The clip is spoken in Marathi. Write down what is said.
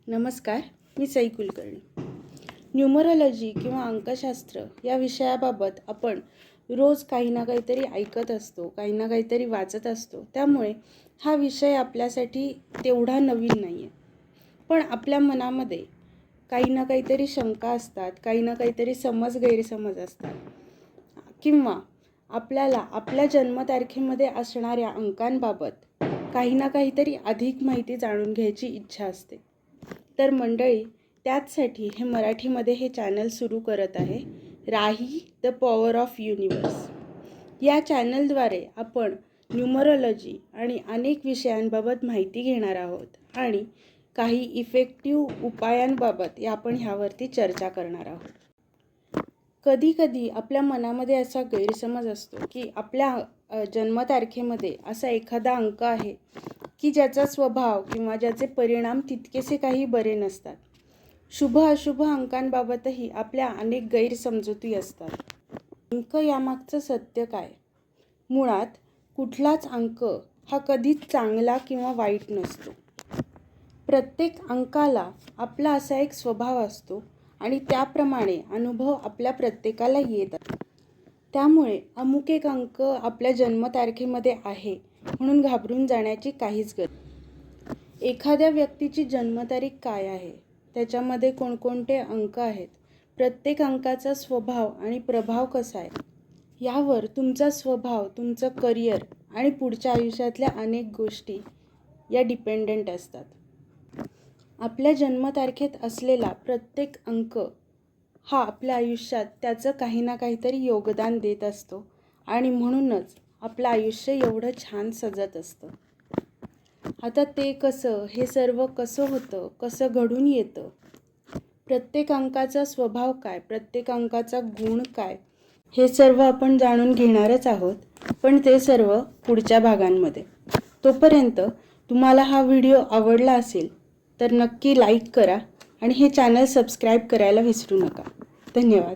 नमस्कार, मी सई कुलकर्णी. न्यूमरोलॉजी किंवा अंकशास्त्र या विषयाबाबत आपण रोज काही ना काहीतरी ऐकत असतो, काही ना काहीतरी वाचत असतो. त्यामुळे हा विषय आपल्यासाठी तेवढा नवीन नाही आहे. पण आपल्या मनामध्ये काही ना काहीतरी शंका असतात, काही ना काहीतरी गैरसमज असतात किंवा आपल्याला आपल्या जन्मतारखेमध्ये असणाऱ्या अंकांबाबत काही ना काहीतरी अधिक माहिती जाणून घ्यायची इच्छा असते. तर मंडळी, त्याचसाठी हे मराठीमध्ये हे चॅनल सुरू करत आहे, राही द पॉवर ऑफ युनिवर्स. या चॅनलद्वारे आपण न्यूमरोलॉजी आणि अनेक विषयांबाबत माहिती घेणार आहोत आणि काही इफेक्टिव्ह उपायांबाबत आपण ह्यावरती चर्चा करणार आहोत. कधी कधी आपल्या मनामध्ये असा गैरसमज असतो की आपल्या जन्मतारखेमध्ये असा एखादा अंक आहे की ज्याचा स्वभाव किंवा ज्याचे परिणाम तितकेसे काही बरे नसतात. शुभ अशुभ अंकांबाबतही आपल्या अनेक गैरसमजुती असतात. अंक यामागचं सत्य काय? मुळात कुठलाच अंक हा कधीच चांगला किंवा वाईट नसतो. प्रत्येक अंकाला आपला असा एक स्वभाव असतो आणि त्याप्रमाणे अनुभव आपल्या प्रत्येकाला येतात. त्यामुळे अमुक एक अंक आपल्या जन्मतारखेमध्ये आहे म्हणून घाबरून जाण्याची काहीच गरज नाही. एखाद्या व्यक्तीची जन्मतारीख काय आहे, त्याच्यामध्ये कोणकोणते अंक आहेत, प्रत्येक अंकाचा स्वभाव आणि प्रभाव कसा आहे, यावर तुमचा स्वभाव, तुमचं करिअर आणि पुढच्या आयुष्यातल्या अनेक गोष्टी या डिपेंडंट असतात. आपल्या जन्मतारखेत असलेला प्रत्येक अंक हा आपल्या आयुष्यात त्याचं काही ना काहीतरी योगदान देत असतो आणि म्हणूनच आपलं आयुष्य एवढं छान सजत असतं. आता ते कसं, हे सर्व कसं होतं, कसं घडून येतं, प्रत्येक अंकाचा स्वभाव काय, प्रत्येक अंकाचा गुण काय, हे सर्व आपण जाणून घेणारच आहोत. पण ते सर्व पुढच्या भागांमध्ये. तोपर्यंत तुम्हाला हा व्हिडिओ आवडला असेल तर नक्की लाईक करा आणि हे चॅनल सबस्क्राईब करायला विसरू नका. धन्यवाद.